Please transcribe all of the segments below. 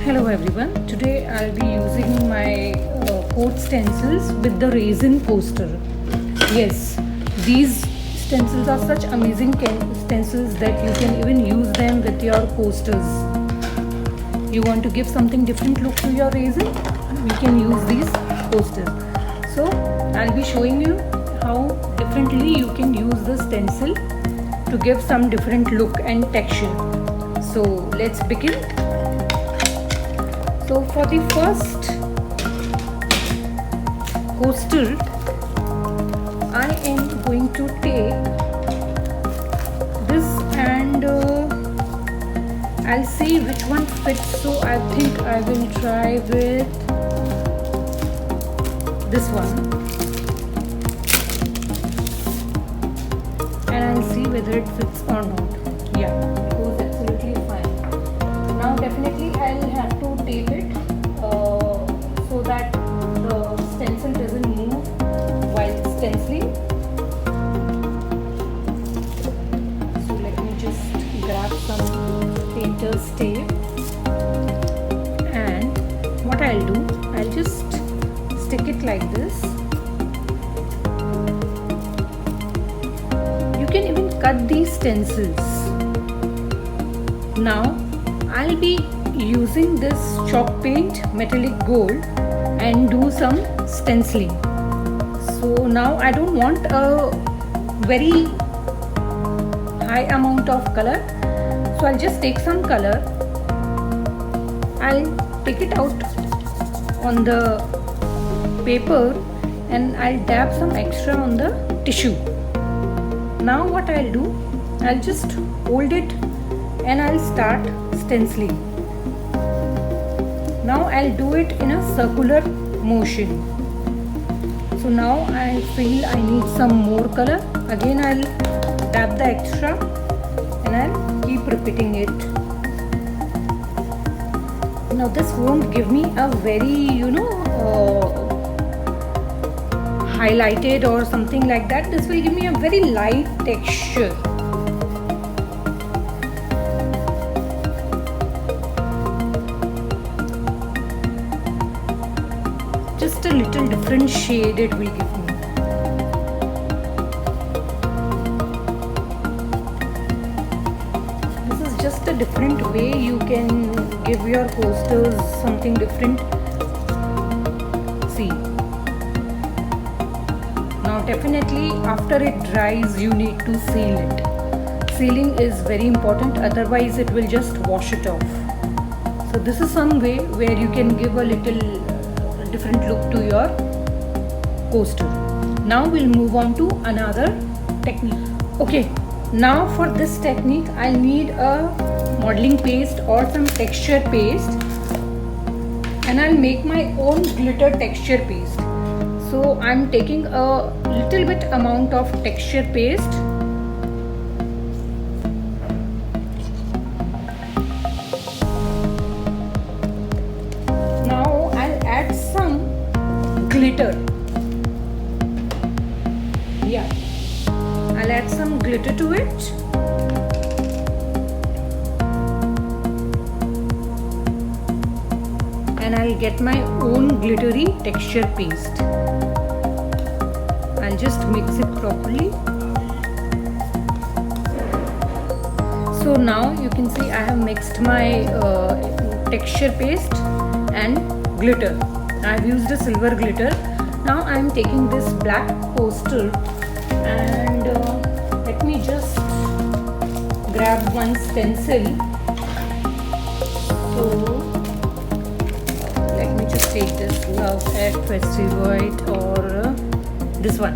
Hello everyone, today I'll be using my quote stencils with the resin poster. Yes, these stencils are such amazing stencils that you can even use them with your posters. You want to give something different look to your resin? We can use these posters. So I'll be showing you how differently you can use the stencil to give some different look and texture. So let's begin. So for the first coaster, I am going to take this and I'll see which one fits. So I think I will try with this one and I'll see whether it fits or not. Yeah, it goes absolutely fine. Now definitely I'll have to tape it so that the stencil doesn't move while stenciling. So let me just grab some painter's tape, and what I'll do, I'll just stick it like this. You can even cut these stencils. Now I'll be using this chalk paint metallic gold and do some stenciling. So now I don't want a very high amount of color, so I'll just take some color. I'll take it out on the paper and I'll dab some extra on the tissue. Now what I'll do, I'll just hold it and I'll start stenciling. Now I'll do it in a circular motion. So now I feel I need some more color. Again I'll dab the extra and I'll keep repeating it. Now this won't give me a very highlighted or something like that. This will give me a very light texture. Just a little different shade it will give me. This is just a different way you can give your posters something different. See. Now definitely after it dries you need to seal it. Sealing is very important, otherwise it will just wash it off. So this is some way where you can give a little different look to your coaster. Now we'll move on to another technique. Okay, now for this technique I'll need a modeling paste or some texture paste, and I'll make my own glitter texture paste. So I'm taking a little bit amount of texture paste. Now I'll add some glitter. Yeah, I'll add some glitter to it. And I'll get my own glittery texture paste. I'll just mix it properly. So now you can see I have mixed my texture paste and glitter. I've used a silver glitter. Now I'm taking this black poster and let me just grab one stencil. So let me just take this Love at Festival or this one.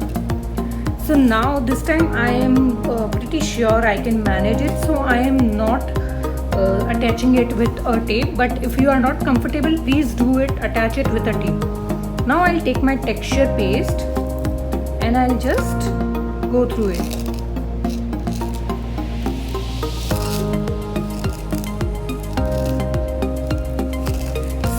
So now this time I am pretty sure I can manage it, so I am not attaching it with a tape, but if you are not comfortable, please do it, attach it with a tape. Now I'll take my texture paste and I'll just go through it.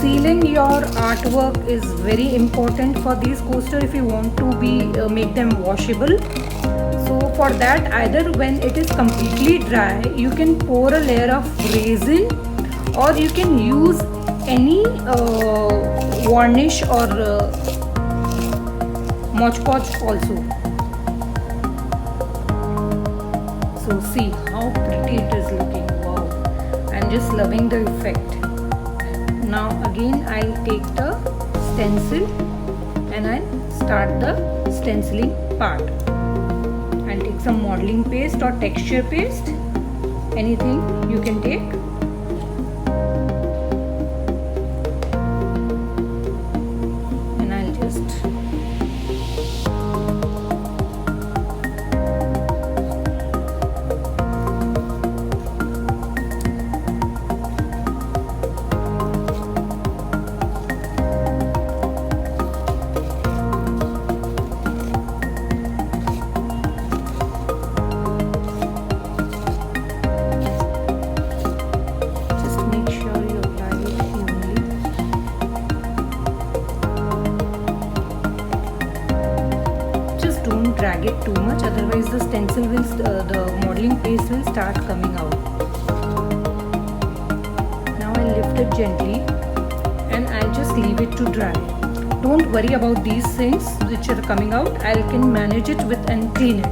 Sealing your artwork is very important for these coasters if you want to make them washable. So for that, either when it is completely dry, you can pour a layer of resin, or you can use any varnish or Mod Podge also. So see how pretty it is looking. Wow, I'm just loving the effect. Now again I'll take the stencil and I'll start the stenciling part. I'll take some modeling paste or texture paste, anything you can take. And I'll just drag it too much, otherwise the stencil will the modeling paste will start coming out. Now I'll lift it gently and I'll just leave it to dry. Don't worry about these things which are coming out. I can manage it with and clean it.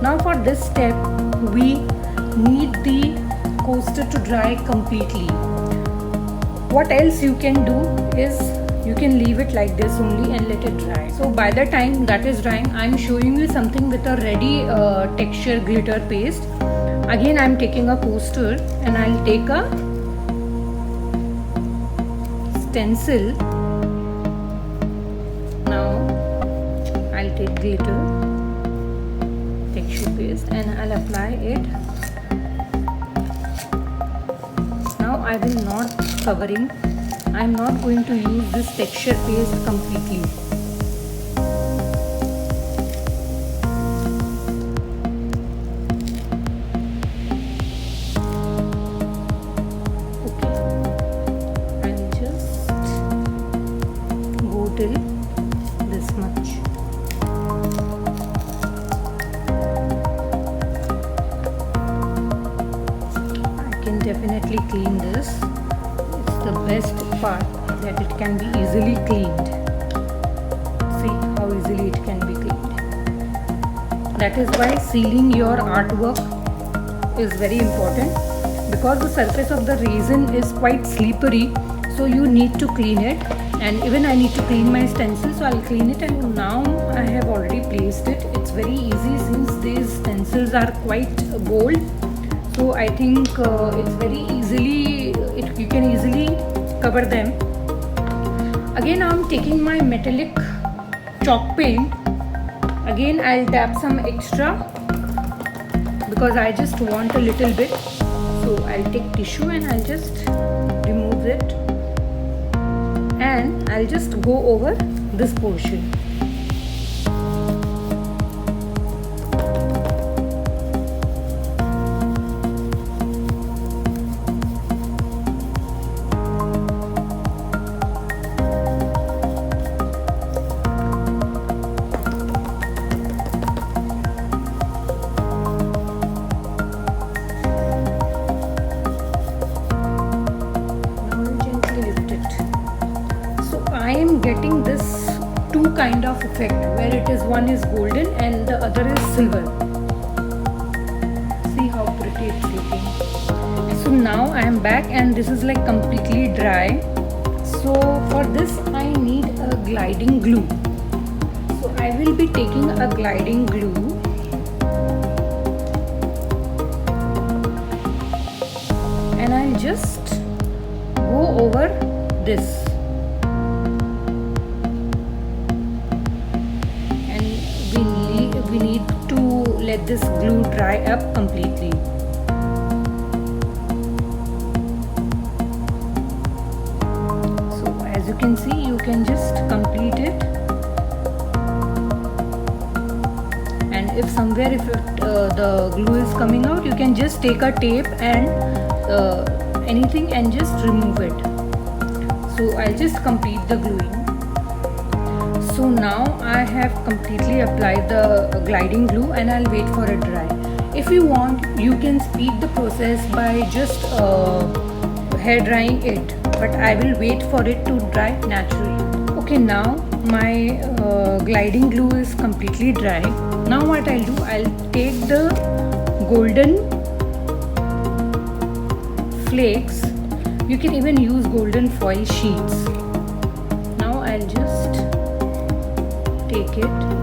Now for this step we need the coaster to dry completely. What else you can do is you can leave it like this only and let it dry. So by the time that is drying, I'm showing you something with a ready texture glitter paste. Again I'm taking a coaster and I'll take a stencil. Now I'll take glitter texture paste and I'll apply it. Now I will not covering. I'm not going to use this texture paste completely. Okay, I'll just go till this much. I can definitely clean this. The best part that it can be easily cleaned. See how easily it can be cleaned. That is why sealing your artwork is very important, because the surface of the resin is quite slippery, so you need to clean it. And even I need to clean my stencil, so I'll clean it. And now I have already placed it. It's very easy since these stencils are quite bold. So I think it's very easily, you can easily cover them. Again I'm taking my metallic chalk paint. Again I'll dab some extra because I just want a little bit. So I'll take tissue and I'll just remove it and I'll just go over this portion. I am getting this two kind of effect where it is one is golden and the other is silver. See how pretty it's looking. So now I am back and this is like completely dry. So for this I need a gliding glue. So I will be taking a gliding glue and I'll just go over this. We need to let this glue dry up completely. So as you can see, you can just complete it. And if somewhere the glue is coming out, you can just take a tape and anything and just remove it. So I'll just complete the gluing. So now I have completely applied the gliding glue and I'll wait for it dry. If you want, you can speed the process by just hair drying it, but I will wait for it to dry naturally. Okay, now my gliding glue is completely dry. Now what I'll do, I'll take the golden flakes. You can even use golden foil sheets. Now I'll just take it